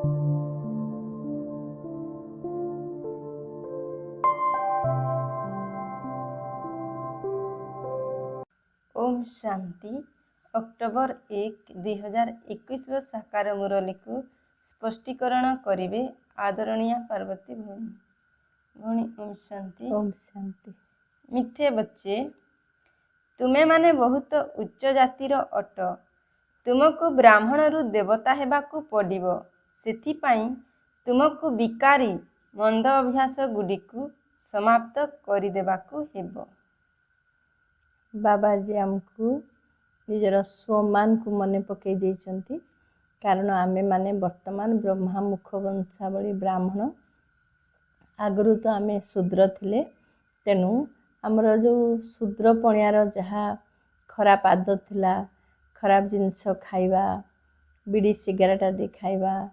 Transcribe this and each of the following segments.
Om Shanti. October 1, 2021 साकार मुरली को स्पष्टीकरण करिवे आदरणीय पार्वती भौणी। ओम शांति। ओम शांति। मिठे बच्चे, तुमे माने बहुत उच्च जातिर अट। तुमको ब्राह्मण रु देवता हेबाकू पड़िबो। सेथिपाई तुमको विकारी मंद अभ्यास गुड़िकू समाप्त करिदेबाकू हेबो। बाबाजी आमको निजर स्वमान को मन पकई देइचंती, कारण आमे माने वर्तमान ब्रह्मा मुख वंशावली ब्राह्मण। आगरू तो आमे शूद्र थिले, तेणु आमर जो शूद्र पणियार जहा खराब आदत थिला, खराब जिनस खाइबा, बीड़ी सिगारेट आदि खाइबा,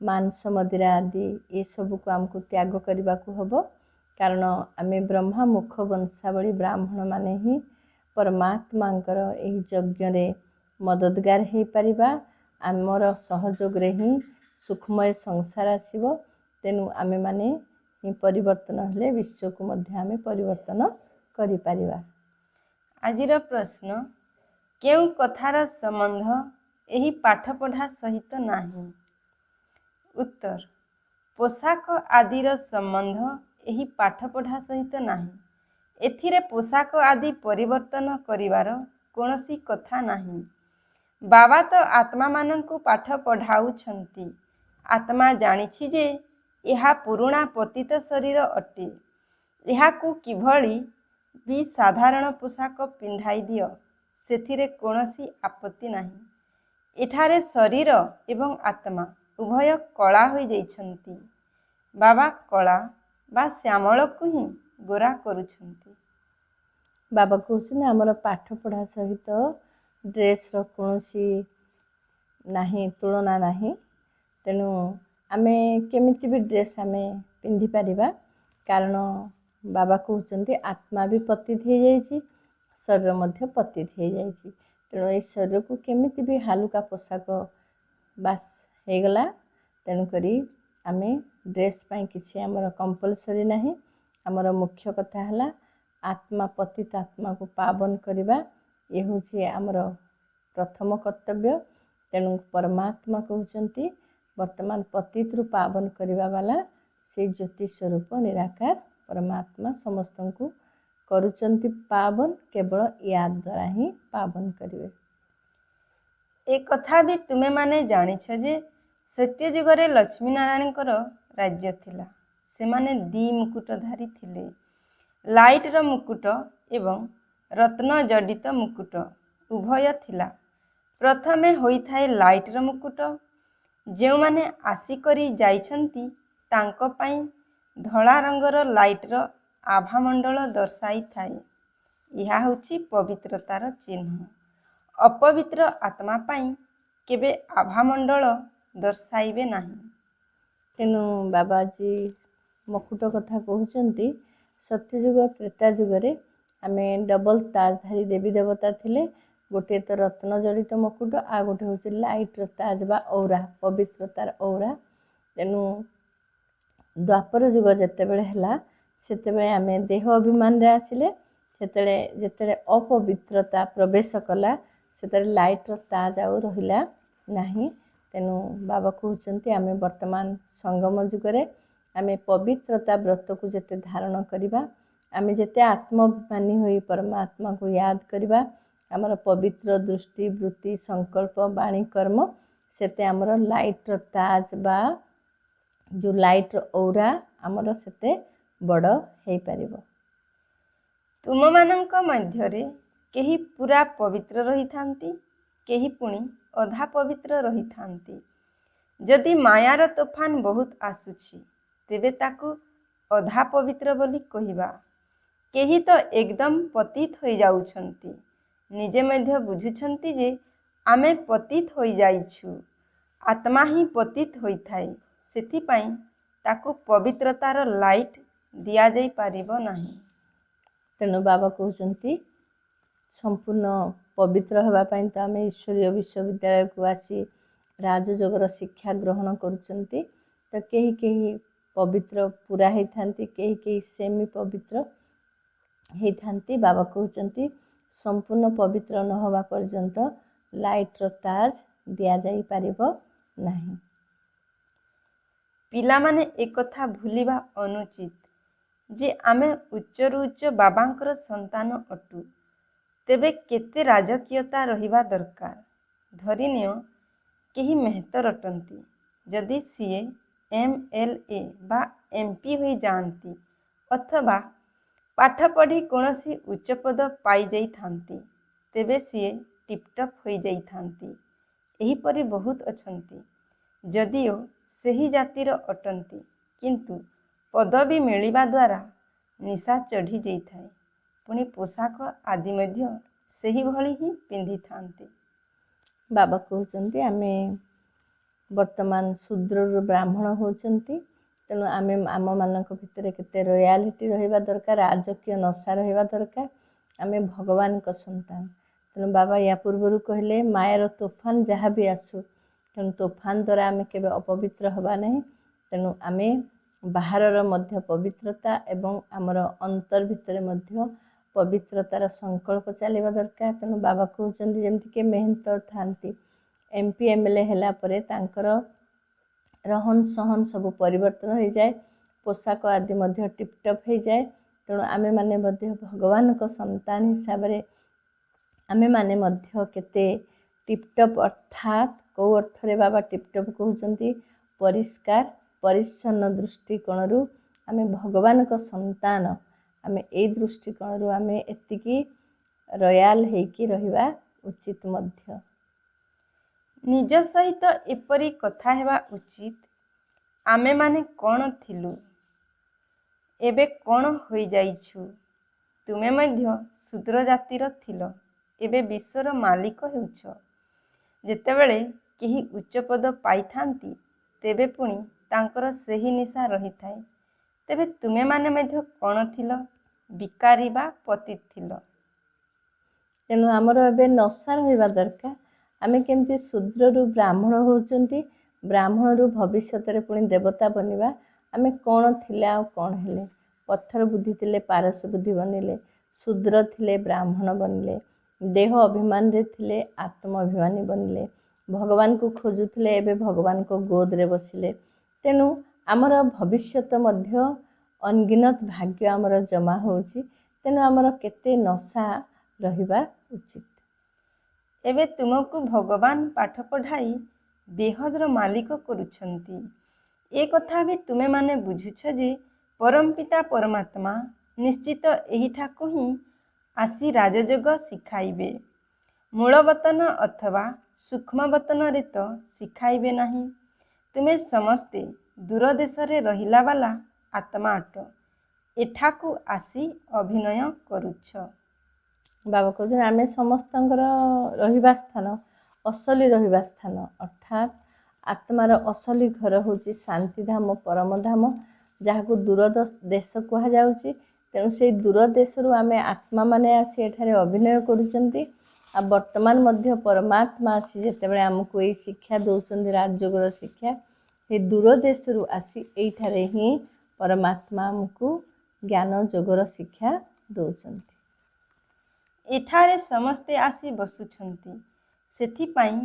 मांस मदिरा आदि ये सब को आमको त्याग करने को हबो। कारण आमे ब्रह्मा मुख वंशावली ब्राह्मण माने ही परमात्मांकर एही यज्ञ रे मददगार हो पारिबा। आमर सहयोग रे ही सुखमय संसार आसीबो। तेणु आमे माने ही परिवर्तन हेले विश्व को मध्य आमे परिवर्तन करि पारिबा। आजिर प्रश्न, केउ कथार संबंध एही पाठ पढ़ा सहित नाही? उत्तर, पोशाक आदिर संबंध एही पाठ पढ़ा सहित नाही। एथिरे पोशाक आदि परिवर्तन करिवार कोनोसी कथा नाही। बाबा तो आत्मा मानंकु पाठ पढ़ाउछंती। आत्मा जानिछि जे एहा पुरुणा पतित शरीर अटे। एहाकु किभଳି भी साधारण पोशाक पिंधाई दियो, सेथिरे कोनोसी आपत्ति नाही। एठारे शरीर एवं आत्मा उभय कला होई जाइछंती। बाबा कला बा श्यामल को ही गोरा करुछंती। बाबा कहते आमर पाठ पढ़ा सहित ड्रेस रोसी नाही, तुलना नाही। तेणु आमे केमिति भी ड्रेस आमे पिंधि पारिबा, कारण बाबा कहते आत्मा भी पतित हो जाइछि, शरीर मध्य पतित हो जाइछि। तेणु ये शरीर को केमिति भी हालुका पोशाक बास हो गला। तेणुकरी आमे ड्रेस पाई किछि आमर कंपलसरी नाही। आमर मुख्य कथा हला आत्मा पतित आत्मा को पावन करवा। ये हूँ आमर प्रथम कर्तव्य। तेणु परमात्मा कहते वर्तमान पतित रु पावन करवा वाला से ज्योति स्वरूप निराकार परमात्मा समस्त को करुचंती पावन। केवल याद द्वारा ही पावन करिवे। एक कथा भी तुमे माने जानिछ जे सत्य युगरे लक्ष्मी नारायण राज्य थिला। से माने दी मुकुटधारी थिले। लाइट रो मुकुट एवं रत्न जडित मुकुट उभय थिला। प्रथमे होई थाए लाइट रो मुकुट। जेउ माने आसी करी जाइछंती तांको पाई धला रंगर लाइट रो आभामंडल दर्शाई थाए। यहा होची पवित्रतार चिन्ह। अपवित्र आत्मा पाई केबे आभामंडल दर्शाइबे नाही। तेणु बाबाजी मुकुट कथा कहते सत्ययुग त्रेता युगरे आमे डबल ताजधारी देवी देवता थिले। गोटे तो रत्न जड़ित मुकुट, आ गोटे हूँ लाइट ताज बा औरा, पवित्रतार औरा। तेणु द्वापर युग जितेबले है से आमे देह अभिमान रे आसिले। जेते अपवित्रता प्रवेश कला से लाइट ताज आउ रहिला नाही। तेणु बाबा कहते आमे वर्तमान संगम जुगरे आमे पवित्रता व्रत को जेते धारण करिबा, आमे जेते आत्माभिमानी होई परमात्मा को याद करिबा, आमर पवित्र दृष्टि वृत्ति संकल्प वाणी कर्म सेते आमर लाइट ताज बा जो लाइट औरा आमर सेते बड़ हेई पारिबो। तुम मानंक मध्यरे केही पूरा पवित्र रही थांती, केही पुणी अधा पवित्र रही थांती। जदि मायार तोफान बहुत आसुछि तेबे ताकू अधा पवित्र बोली कहिबा। केही तो एकदम पतित होई जाउछंती। निजे मध्य बुझुछंती जे आमे पतित होई जाइछु। आत्मा ही पतित होई थाए। सेथिपाई ताकू पवित्रतार लाइट दिया जाई पारिबो नाही। तेणु बाबा कहते संपूर्ण पवित्र होगा तो आम ईश्वरीय विश्वविद्यालय को आसी ରାଜଯୋଗର ଶିକ୍ଷା ଗ୍ରହଣ କରୁଛନ୍ତି। ତ କେହି କେହି ପବିତ୍ର ପୁରା ହେଇଥାନ୍ତି, କେହି କେହି ସେମି ପବିତ୍ର ହେଇଥାନ୍ତି। ବାବା କହୁଛନ୍ତି ସମ୍ପୂର୍ଣ୍ଣ ପବିତ୍ର ନ ହେବା ପର୍ଯ୍ୟନ୍ତ ଲାଇଟ୍ର ତାଜ ଦିଆଯାଇପାରିବ ନାହିଁ। ପିଲାମାନେ ଏକଥା ଭୁଲିବା ଅନୁଚିତ ଯେ ଆମେ ଉଚ୍ଚରୁ ଉଚ୍ଚ ବାବାଙ୍କର ସନ୍ତାନ ଅଟୁ। ତେବେ କେତେ ରାଜକୀୟତା ରହିବା ଦରକାର। ଧରିନିଅ କେହି ମେହତର ଅଟନ୍ତି। ଯଦି ସିଏ MLA ବା MP ହୋଇଯାଆନ୍ତି ଅଥବା ପାଠ ପଢ଼ି କୌଣସି ଉଚ୍ଚ ପଦ ପାଇଯାଇଥାନ୍ତି, ତେବେ ସିଏ ଟିପଟପ୍ ହୋଇଯାଇଥାନ୍ତି। ଏହିପରି ବହୁତ ଅଛନ୍ତି, ଯଦିଓ ସେହି ଜାତିର ଅଟନ୍ତି, କିନ୍ତୁ ପଦବୀ ମିଳିବା ଦ୍ୱାରା ନିଶା ଚଢ଼ି ଯାଇଥାଏ। ପୁଣି ପୋଷାକ ଆଦି ମଧ୍ୟ ସେହିଭଳି ହିଁ ପିନ୍ଧିଥାନ୍ତି। ବାବା କହୁଛନ୍ତି ଆମେ ବର୍ତ୍ତମାନ ଶୂଦ୍ରରୁ ବ୍ରାହ୍ମଣ ହେଉଛନ୍ତି, ତେଣୁ ଆମେ ଆମମାନଙ୍କ ଭିତରେ କେତେ ରୟାଲିଟି ରହିବା ଦରକାର, ରାଜକୀୟ ନଶା ରହିବା ଦରକାର। ଆମେ ଭଗବାନଙ୍କ ସନ୍ତାନ। ତେଣୁ ବାବା ୟା ପୂର୍ବରୁ କହିଲେ ମାୟାର ତୋଫାନ ଯାହା ବି ଆସୁ, ତେଣୁ ତୋଫାନ ଦ୍ୱାରା ଆମେ କେବେ ଅପବିତ୍ର ହେବା ନାହିଁ। ତେଣୁ ଆମେ ବାହାରର ମଧ୍ୟ ପବିତ୍ରତା ଏବଂ ଆମର ଅନ୍ତର ଭିତରେ ମଧ୍ୟ ପବିତ୍ରତାର ସଂକଳ୍ପ ଚାଲିବା ଦରକାର। ତେଣୁ ବାବା କହୁଛନ୍ତି ଯେମିତିକି ମେହନ୍ତର ଥାନ୍ତି, MP MLA ହେଲା ପରେ ତାଙ୍କର ରହନ ସହନ ସବୁ ପରିବର୍ତ୍ତନ ହୋଇଯାଏ, ପୋଷାକ ଆଦି ମଧ୍ୟ ଟିପଟପ୍ ହୋଇଯାଏ। ତେଣୁ ଆମେମାନେ ମଧ୍ୟ ଭଗବାନଙ୍କ ସନ୍ତାନ ହିସାବରେ ଆମେମାନେ ମଧ୍ୟ କେତେ ଟିପଟପ୍, ଅର୍ଥାତ୍ କେଉଁ ଅର୍ଥରେ ବାବା ଟିପଟପ୍ କହୁଛନ୍ତି? ପରିଷ୍କାର ପରିଚ୍ଛନ୍ନ ଦୃଷ୍ଟିକୋଣରୁ ଆମେ ଭଗବାନଙ୍କ ସନ୍ତାନ, ଆମେ ଏଇ ଦୃଷ୍ଟିକୋଣରୁ ଆମେ ଏତିକି ରୟାଲ ହେଇକି ରହିବା ଉଚିତ ମଧ୍ୟ। ନିଜ ସହିତ ଏପରି କଥା ହେବା ଉଚିତ, ଆମେମାନେ କ'ଣ ଥିଲୁ, ଏବେ କ'ଣ ହୋଇଯାଇଛୁ। ତୁମେ ମଧ୍ୟ ଶୂଦ୍ର ଜାତିର ଥିଲ, ଏବେ ବିଶ୍ୱର ମାଲିକ ହେଉଛ। ଯେତେବେଳେ କେହି ଉଚ୍ଚ ପଦ ପାଇଥାନ୍ତି, ତେବେ ପୁଣି ତାଙ୍କର ସେହି ନିଶା ରହିଥାଏ। ତେବେ ତୁମେମାନେ ମଧ୍ୟ କ'ଣ ଥିଲ? ବିକାରୀ ବା ପତିତ ଥିଲ। ତେଣୁ ଆମର ଏବେ ନଶା ରହିବା ଦରକାର। ଆମେ କେମିତି ଶୂଦ୍ରରୁ ବ୍ରାହ୍ମଣ ହେଉଛନ୍ତି, ବ୍ରାହ୍ମଣରୁ ଭବିଷ୍ୟତରେ ପୁଣି ଦେବତା ବନିବା। ଆମେ କ'ଣ ଥିଲେ ଆଉ କ'ଣ ହେଲେ? ପଥର ବୁଦ୍ଧି ଥିଲେ ପାରସ ବୁଦ୍ଧି ବନିଲେ, ଶୂଦ୍ର ଥିଲେ ବ୍ରାହ୍ମଣ ବନିଲେ, ଦେହ ଅଭିମାନରେ ଥିଲେ ଆତ୍ମ ଅଭିମାନୀ ବନିଲେ, ଭଗବାନଙ୍କୁ ଖୋଜୁଥିଲେ ଏବେ ଭଗବାନଙ୍କ ଗୋଦରେ ବସିଲେ। ତେଣୁ ଆମର ଭବିଷ୍ୟତ ମଧ୍ୟ ଅନଗିନତ ଭାଗ୍ୟ ଆମର ଜମା ହେଉଛି। ତେଣୁ ଆମର କେତେ ନଶା ରହିବା ଉଚିତ। ଏବେ ତୁମକୁ ଭଗବାନ ପାଠ ପଢ଼ାଇ ବେହଦର ମାଲିକ କରୁଛନ୍ତି। ଏ କଥା ବି ତୁମେମାନେ ବୁଝୁଛ ଯେ ପରମପିତା ପରମାତ୍ମା ନିଶ୍ଚିତ ଏହିଠାକୁ ହିଁ ଆସି ରାଜଯୋଗ ଶିଖାଇବେ। ମୂଳବତନ ଅଥବା ସୂକ୍ଷ୍ମବତନରେ ତ ଶିଖାଇବେ ନାହିଁ। ତୁମେ ସମସ୍ତେ ଦୂର ଦେଶରେ ରହିଲା ବାଲା ଆତ୍ମା ଅଟ, ଏଠାକୁ ଆସି ଅଭିନୟ କରୁଛ। ବାବା କହୁଛନ୍ତି ଆମେ ସମସ୍ତଙ୍କର ରହିବା ସ୍ଥାନ, ଅସଲି ରହିବା ସ୍ଥାନ, ଅର୍ଥାତ୍ ଆତ୍ମାର ଅସଲି ଘର ହେଉଛି ଶାନ୍ତିଧାମ, ପରମଧାମ, ଯାହାକୁ ଦୂର ଦେଶ କୁହାଯାଉଛି। ତେଣୁ ସେଇ ଦୂର ଦେଶରୁ ଆମେ ଆତ୍ମାମାନେ ଆସି ଏଠାରେ ଅଭିନୟ କରୁଛନ୍ତି। ଆଉ ବର୍ତ୍ତମାନ ମଧ୍ୟ ପରମାତ୍ମା ଆସି ଯେତେବେଳେ ଆମକୁ ଏଇ ଶିକ୍ଷା ଦେଉଛନ୍ତି, ରାଜଯୋଗର ଶିକ୍ଷା, ସେ ଦୂର ଦେଶରୁ ଆସି ଏଇଠାରେ ହିଁ ପରମାତ୍ମା ଆମକୁ ଜ୍ଞାନ ଯୋଗର ଶିକ୍ଷା ଦେଉଛନ୍ତି। ଏଠାରେ ସମସ୍ତେ ଆସି ବସୁଛନ୍ତି, ସେଥିପାଇଁ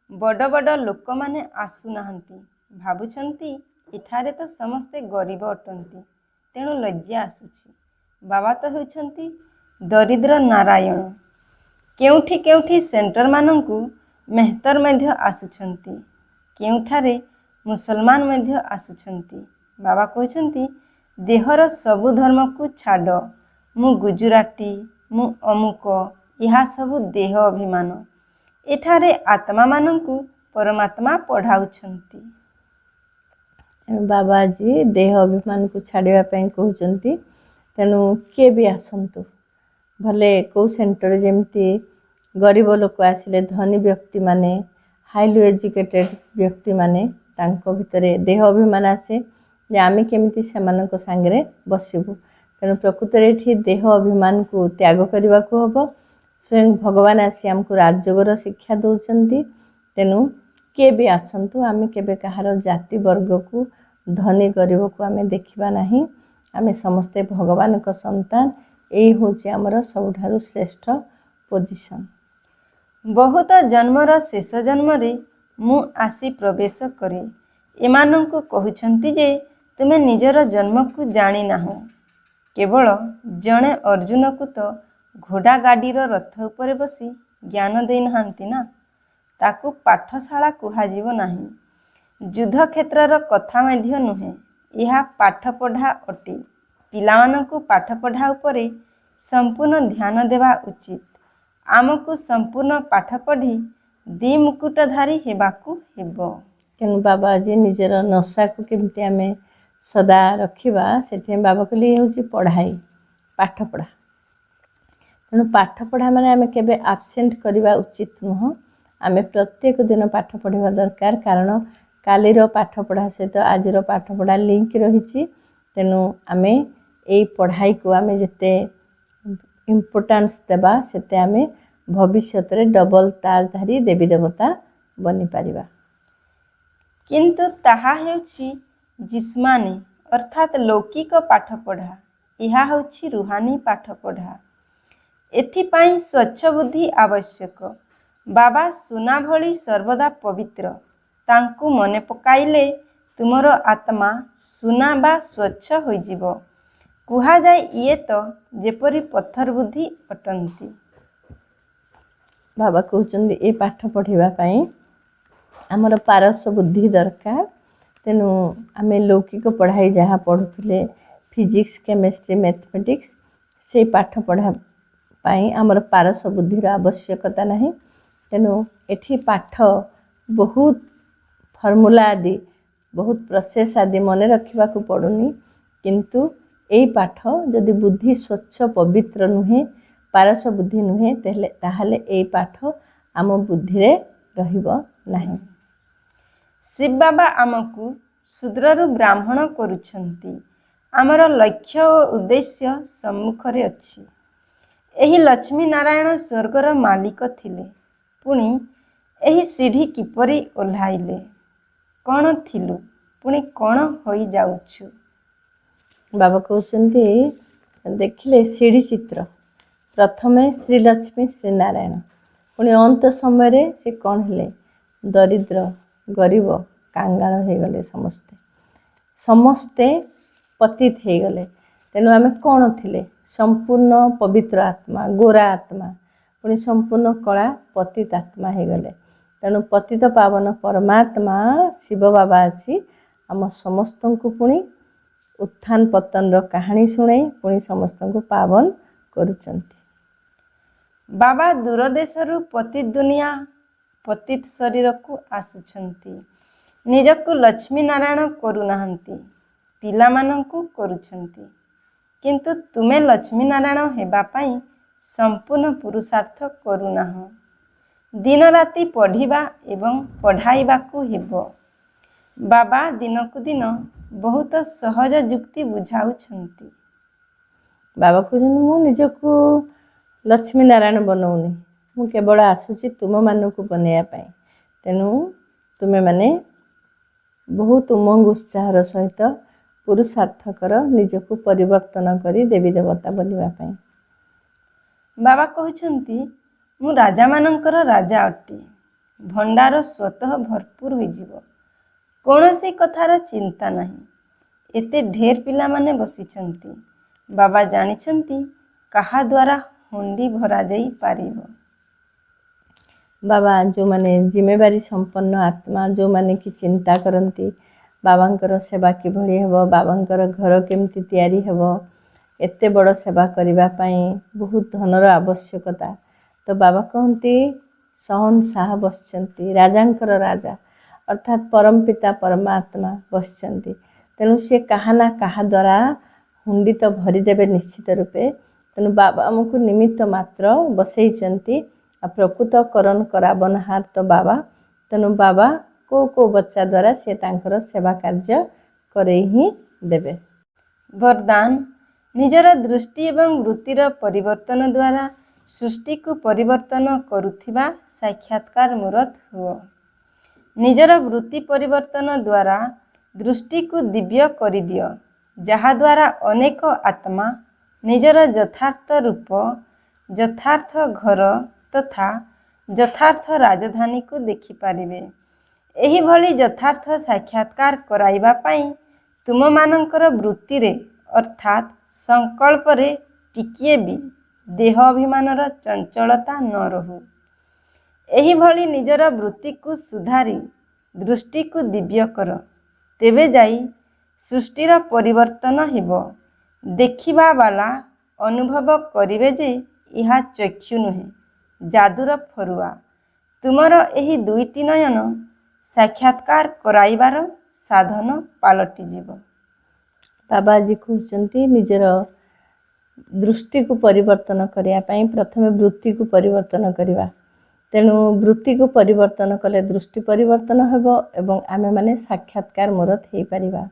ବଡ଼ ବଡ଼ ଲୋକମାନେ ଆସୁନାହାନ୍ତି। ଭାବୁଛନ୍ତି ଏଠାରେ ତ ସମସ୍ତେ ଗରିବ ଅଟନ୍ତି, ତେଣୁ ଲଜ୍ଜା ଆସୁଛି। ବାବା ତ ହେଉଛନ୍ତି ଦରିଦ୍ର ନାରାୟଣ। କେଉଁଠି କେଉଁଠି ସେଣ୍ଟରମାନଙ୍କୁ ମେହତର ମଧ୍ୟ ଆସୁଛନ୍ତି, କେଉଁଠାରେ ମୁସଲମାନ ମଧ୍ୟ ଆସୁଛନ୍ତି। ବାବା କହୁଛନ୍ତି ଦେହର ସବୁ ଧର୍ମକୁ ଛାଡ଼, ମୁଁ ଗୁଜୁରାଟୀ, ମୁଁ ଅମୁକ, ଏହା ସବୁ ଦେହ ଅଭିମାନ। ଏଠାରେ ଆତ୍ମାମାନଙ୍କୁ ପରମାତ୍ମା ପଢ଼ାଉଛନ୍ତି। ବାବା ଆଜି ଦେହ ଅଭିମାନକୁ ଛାଡ଼ିବା ପାଇଁ କହୁଛନ୍ତି। ତେଣୁ କିଏ ବି ଆସନ୍ତୁ, ଭଲେ କେଉଁ ସେଣ୍ଟରରେ ଯେମିତି ଗରିବ ଲୋକ ଆସିଲେ, ଧନୀ ବ୍ୟକ୍ତିମାନେ, ହାଇଲି ଏଜୁକେଟେଡ଼ ବ୍ୟକ୍ତିମାନେ, ତାଙ୍କ ଭିତରେ ଦେହ ଅଭିମାନ ଆସେ ଯେ ଆମେ କେମିତି ସେମାନଙ୍କ ସାଙ୍ଗରେ ବସିବୁ। ତେଣୁ ପ୍ରକୃତରେ ଏଠି ଦେହ ଅଭିମାନକୁ ତ୍ୟାଗ କରିବାକୁ ହେବ। ସ୍ୱୟଂ ଭଗବାନ ଆସି ଆମକୁ ରାଜଯୋଗର ଶିକ୍ଷା ଦେଉଛନ୍ତି। ତେଣୁ किए भी आसतु आम केबे कहार जाति वर्ग को धनी गरीब को आम देखा नहीं। आम समस्ते भगवान का संतान। यही हूँ आमर सबुठारु श्रेष्ठ पोजिशन। बहुत जन्मर शेष जन्म रे मु आसी प्रवेश करे। एमानंकु कहउछंती जे तुमे निजर जन्म को जानी नाहो। केवल जणे अर्जुन को तो घोड़ा गाड़ीर रथ उपरे बसी ज्ञान दे नहांती ना, ताकू पाठशाला कुहाजिबो नाही। युद्ध क्षेत्रर कथा मध्य नुहे, यह पाठ पढ़ा अटे। पिलामानंकु पाठ पढ़ा उपरे संपूर्ण ध्यान देवा उचित। आमको संपूर्ण पाठ पढ़ी दी मुकुटधारी हेबाकू हेबो। तेणु बाबा आज निजर नशा को केमती आम सदा रखा से बाबा कहले हूँ पढ़ाई पाठ पढ़ा। तेणु पाठ पढ़ा माने आम केबे आबसेंट करवा उचित नुह। आम प्रत्येक दिन पाठ पढ़ा दरकार, कारण कालीर पाठ पढ़ा सहित आजर पाठ पढ़ा लिंक रही। तेणु आम यही पढ़ाई को आम जिते इम्पोर्टान्स देवा सेते आम भविष्य में डबल ताजधारी देवी देवता बनी पारिबा। किंतु ताहा हेउछि जिस्मानी अर्थात लौकिक पाठ पढ़ा, यह हेउछि रुहानी पाठ पढ़ा। एथिपाई स्वच्छ बुद्धि आवश्यक। बाबा सुना भली सर्वदा पवित्र, तांकु मने पकाइले तुमर आत्मा सुना बा स्वच्छ होइजिबो। कुहा जाए ये तो जेपरी पत्थर बुद्धि अटंती। बाबा कहते ये पाठ पढ़ाई आमर पारस बुद्धि दरकार। तेणु आम लौकिक पढ़ाई जहाँ पढ़ुले फिजिक्स केमिस्ट्री मैथमेटिक्स से पाठ पढ़ाई आमर पारस बुद्धिर आवश्यकता नहीं। तेणु एठी पाठ बहुत फर्मूला आदि बहुत प्रोसेस आदि मन रखा पड़ुनी। किंतु यही पाठ जदि बुद्धि स्वच्छ पवित्र नुहे, पारस बुद्धि नुहे, ताहले यही पाठ आम बुद्धि रे रहिबो नाही। शिव बाबा आमको शूद्ररु ब्राह्मण करुछंती। आमर लक्ष्य और उद्देश्य सम्मुखरे अछि। एही लक्ष्मी नारायण स्वर्गर मालिक थिले, पुणी एही सीढ़ी किपरि ओह्लाइले? कौन थिलु पुणी कौन होई जाउछु? बाबा कहते देखिले सीढ़ी चित्र प्रथमे श्रीलक्ष्मी श्रीनारायण, पुणी अंत समय से कौन हेले? दरिद्र गरीब कांगाल हो गले, समस्ते समस्ते पतित हो गले। तेणु आम कौन थिले? संपूर्ण पवित्र आत्मा, गोरा आत्मा, पुणी संपूर्ण कला पतित आत्मा हो गले। तेणु पतित पावन परमात्मा शिव बाबा आसी आम समस्त को पुणी उत्थान पतन कहानी शुणाई पुणी समस्त को पावन करुचंती। बाबा दूरदेशरु पतित दुनिया पतित शरीर को आसुछंती। निजको लक्ष्मी नारायण करुनाहंती, पिलामानंकु करुछंती। किंतु तुमे लक्ष्मी नारायण हेबा पाई संपूर्ण पुरुषार्थ करुनाह। दिन राति पढ़िबा एवं पढ़ाइबाकू हेबो। बाबा दिनकू दिन बहुत सहज युक्ति बुझाउछंती। बाबा कहते मु निजको लक्ष्मी नारायण बनौनी, मु केवल आसुची तुम मानक बनैया। तेणु तुमे माने बहुत उमंग उत्साहर सहित पुरुषार्थ कर निजको परिवर्तन करी देवी देवता बनवाई। बाबा कहते मु राजा मानकर राजा अटे। भंडार स्वतः भरपूर होइजिवो, कौनसी कथार चिंता नहीं। एते ढेर पिला माने बसिछंती। बाबा जानिछंती कहा द्वारा हुंडी भरा जाई पारिबो। बाबा जो माने जिम्मेवारी संपन्न आत्मा जो माने कि चिंता करती बाबांकर सेवा किभଳି हेबो, बाबांकर घर केमती तैयारी हेबो, एते बड़ सेवा करिबा पई बहुत धनर आवश्यकता। तो बाबा कहती सहन शाह बसचंती, राजांकर राजा अर्थात परम पिता परमात्मा बसचंती। तेणु सी कहा ना कहा द्वारा हुंडी तो भरीदेवे निश्चित रूपे। तेणु बाबा आमको निमित्त मात्र बसई प्रकृत करण कराबनहार तो बाबा। तेणु बाबा को बच्चा द्वारा से तांकर सेवा कार्य करे ही देवे। वरदान निजर दृष्टि एवं वृत्तिर परिवर्तन द्वारा सृष्टि को परिवर्तन करुथिबा साक्षात्कार मूर्त हुओ। ନିଜର ବୃତ୍ତି ପରିବର୍ତ୍ତନ ଦ୍ୱାରା ଦୃଷ୍ଟିକୁ ଦିବ୍ୟ କରିଦିଅ, ଯାହାଦ୍ୱାରା ଅନେକ ଆତ୍ମା ନିଜର ଯଥାର୍ଥ ରୂପ, ଯଥାର୍ଥ ଘର ତଥା ଯଥାର୍ଥ ରାଜଧାନୀକୁ ଦେଖିପାରିବେ। ଏହିଭଳି ଯଥାର୍ଥ ସାକ୍ଷାତକାର କରାଇବା ପାଇଁ ତୁମମାନଙ୍କର ବୃତ୍ତିରେ ଅର୍ଥାତ୍ ସଂକଳ୍ପରେ ଟିକିଏ ବି ଦେହ ଅଭିମାନର ଚଞ୍ଚଳତା ନ ରହୁ। ଏହିଭଳି ନିଜର ବୃତ୍ତିକୁ ସୁଧାରି ଦୃଷ୍ଟିକୁ ଦିବ୍ୟ କର, ତେବେ ଯାଇ ସୃଷ୍ଟିର ପରିବର୍ତ୍ତନ ହେବ। ଦେଖିବା ବାଲା ଅନୁଭବ କରିବେ ଯେ ଏହା ଚକ୍ଷୁ ନୁହେଁ, ଯାଦୁର ଫରୁଆ। ତୁମର ଏହି ଦୁଇଟି ନୟନ ସାକ୍ଷାତକାର କରାଇବାର ସାଧନ ପାଲଟିଯିବ। ବାବା ଆଜି କହୁଛନ୍ତି ନିଜର ଦୃଷ୍ଟିକୁ ପରିବର୍ତ୍ତନ କରିବା ପାଇଁ ପ୍ରଥମେ ବୃତ୍ତିକୁ ପରିବର୍ତ୍ତନ କରିବା। ତେଣୁ ବୃତ୍ତିକୁ ପରିବର୍ତ୍ତନ କଲେ ଦୃଷ୍ଟି ପରିବର୍ତ୍ତନ ହେବ ଏବଂ ଆମେମାନେ ସାକ୍ଷାତକାର ମୂରତ ହେଇପାରିବା।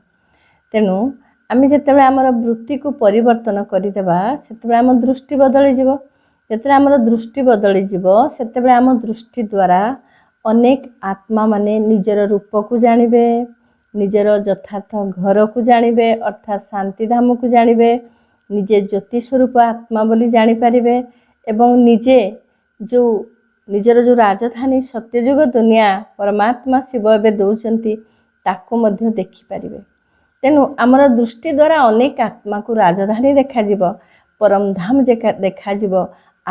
ତେଣୁ ଆମେ ଯେତେବେଳେ ଆମର ବୃତ୍ତିକୁ ପରିବର୍ତ୍ତନ କରିଦେବା ସେତେବେଳେ ଆମ ଦୃଷ୍ଟି ବଦଳିଯିବ। ଯେତେବେଳେ ଆମର ଦୃଷ୍ଟି ବଦଳିଯିବ ସେତେବେଳେ ଆମ ଦୃଷ୍ଟି ଦ୍ୱାରା ଅନେକ ଆତ୍ମାମାନେ ନିଜର ରୂପକୁ ଜାଣିବେ, ନିଜର ଯଥାର୍ଥ ଘରକୁ ଜାଣିବେ ଅର୍ଥାତ୍ ଶାନ୍ତିଧାମକୁ ଜାଣିବେ, ନିଜେ ଜ୍ୟୋତି ସ୍ୱରୂପ ଆତ୍ମା ବୋଲି ଜାଣିପାରିବେ ଏବଂ ନିଜର ଯେଉଁ ରାଜଧାନୀ ସତ୍ୟଯୁଗ ଦୁନିଆ ପରମାତ୍ମା ଶିବ ଏବେ ଦେଉଛନ୍ତି ତାକୁ ମଧ୍ୟ ଦେଖିପାରିବେ। ତେଣୁ ଆମର ଦୃଷ୍ଟି ଦ୍ୱାରା ଅନେକ ଆତ୍ମାକୁ ରାଜଧାନୀ ଦେଖାଯିବ, ପରମଧାମ ଦେଖାଯିବ,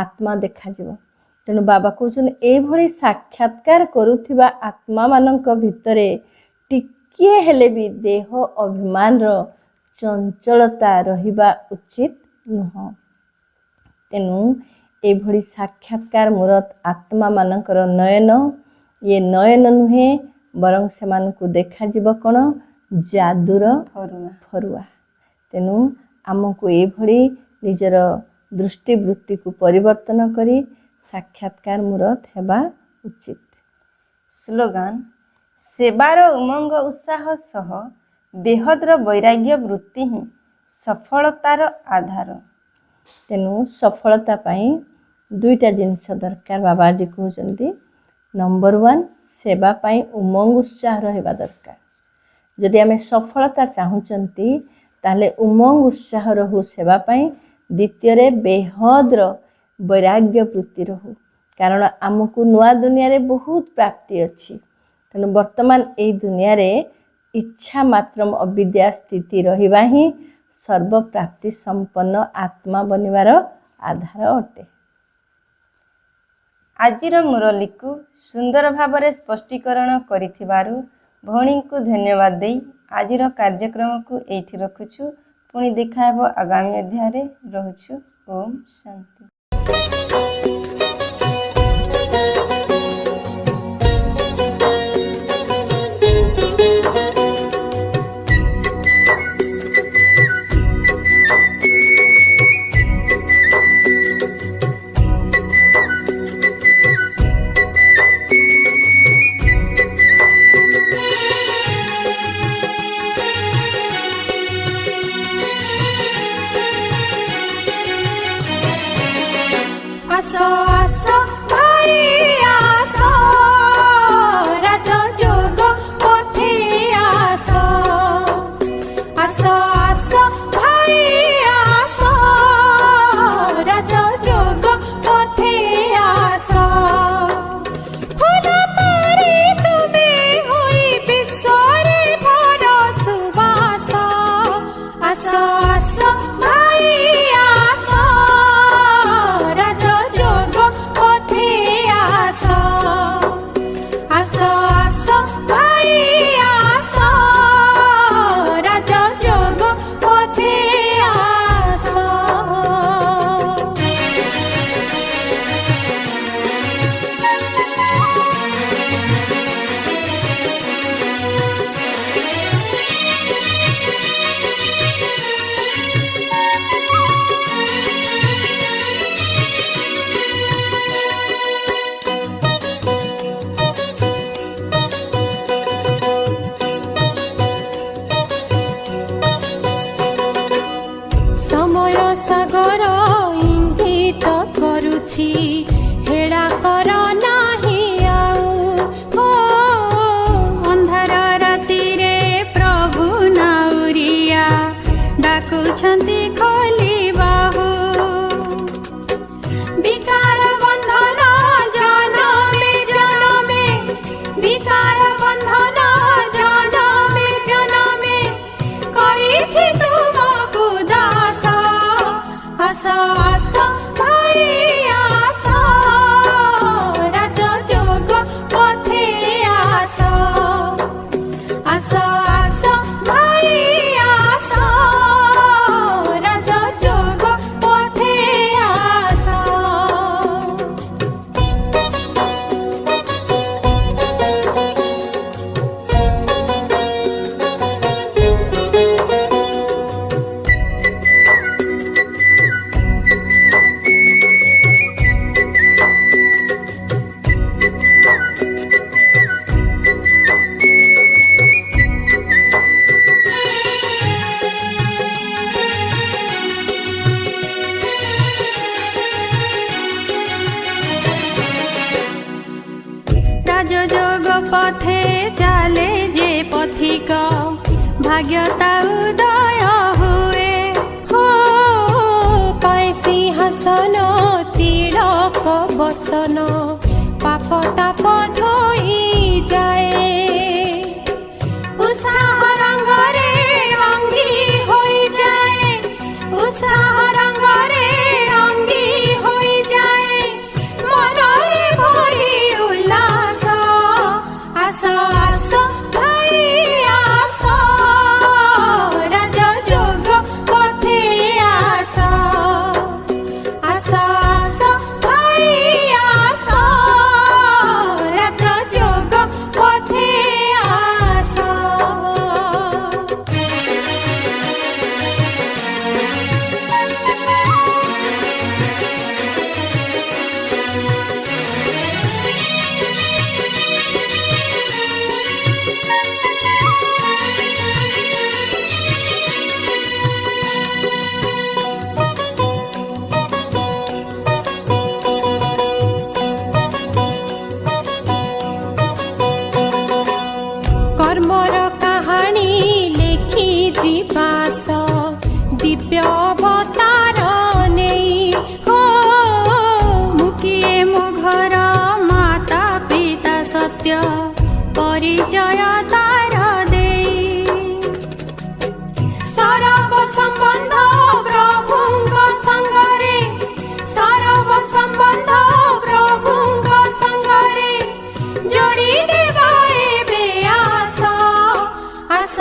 ଆତ୍ମା ଦେଖାଯିବ। ତେଣୁ ବାବା କହୁଛନ୍ତି ଏଇଭଳି ସାକ୍ଷାତକାର କରୁଥିବା ଆତ୍ମାମାନଙ୍କ ଭିତରେ ଟିକିଏ ହେଲେ ବି ଦେହ ଅଭିମାନର ଚଞ୍ଚଳତା ରହିବା ଉଚିତ ନୁହଁ। ତେଣୁ ଏଭଳି ସାକ୍ଷାତକାର ମୂରତ ଆତ୍ମାମାନଙ୍କର ନୟନ, ଇଏ ନୟନ ନୁହେଁ ବରଂ ସେମାନଙ୍କୁ ଦେଖାଯିବ କ'ଣ? ଯାଦୁର ଫରୁଆ। ତେଣୁ ଆମକୁ ଏଭଳି ନିଜର ଦୃଷ୍ଟିବୃତ୍ତିକୁ ପରିବର୍ତ୍ତନ କରି ସାକ୍ଷାତକାର ମୂରତ ହେବା ଉଚିତ। ସ୍ଲୋଗାନ: ସେବାର ଉମଙ୍ଗ ଉତ୍ସାହ ସହ ବେହଦର ବୈରାଗ୍ୟ ବୃତ୍ତି ହିଁ ସଫଳତାର ଆଧାର। ତେଣୁ ସଫଳତା ପାଇଁ ଦୁଇଟା ଜିନିଷ ଦରକାର। ବାବା ଆଜି କହୁଛନ୍ତି ନମ୍ବର 1 ସେବା ପାଇଁ ଉମଙ୍ଗ ଉତ୍ସାହ ରହିବା ଦରକାର। ଯଦି ଆମେ ସଫଳତା ଚାହୁଁଛନ୍ତି ତାହେଲେ ଉମଙ୍ଗ ଉତ୍ସାହ ରହୁ ସେବା ପାଇଁ। ଦ୍ୱିତୀୟରେ ବେହଦର ବୈରାଗ୍ୟ ବୃତ୍ତି ରହୁ, କାରଣ ଆମକୁ ନୂଆ ଦୁନିଆରେ ବହୁତ ପ୍ରାପ୍ତି ଅଛି। ତେଣୁ ବର୍ତ୍ତମାନ ଏହି ଦୁନିଆରେ ଇଚ୍ଛା ମାତ୍ର ଅବିଦ୍ୟା ସ୍ଥିତି ରହିବା ହିଁ ସର୍ବପ୍ରାପ୍ତି ସମ୍ପନ୍ନ ଆତ୍ମା ବନିବାର ଆଧାର ଅଟେ। ଆଜିର ମୁରଲୀକୁ ସୁନ୍ଦର ଭାବରେ ସ୍ପଷ୍ଟୀକରଣ କରିଥିବାରୁ ଭଉଣୀଙ୍କୁ ଧନ୍ୟବାଦ ଦେଇ ଆଜିର କାର୍ଯ୍ୟକ୍ରମକୁ ଏଇଠି ରଖୁଛୁ। ପୁଣି ଦେଖା ହେବ ଆଗାମୀ ଅଧ୍ୟାୟରେ। ରହୁଛୁ। ଓମ୍ ଶାନ୍ତି। ହେଳା କର ନାହିଁ ଆଉ भाग्यता उदय हुए हो पाए सिंहासन तिलक बसन पाप ताप धोई जाए उत्साह रंगरे रंगी होई जाए उत्साह रंगरे रंगी होई जाए मनरे भरी उल्लास आस आस भाई आस राजयोग पथे आस आस आस भाई आस राजयोग पथे आस। कर्मर कहानी लेखि जीवास दिव्य अवतार नहीं हो मुकिए मो घर माता पिता सत्य परिचय तार दे सरब संबंध प्रभुଙ୍କ संगरे सरब संबंध प्रभुଙ୍କ संगरे जोड़ी देवा एबे आस आस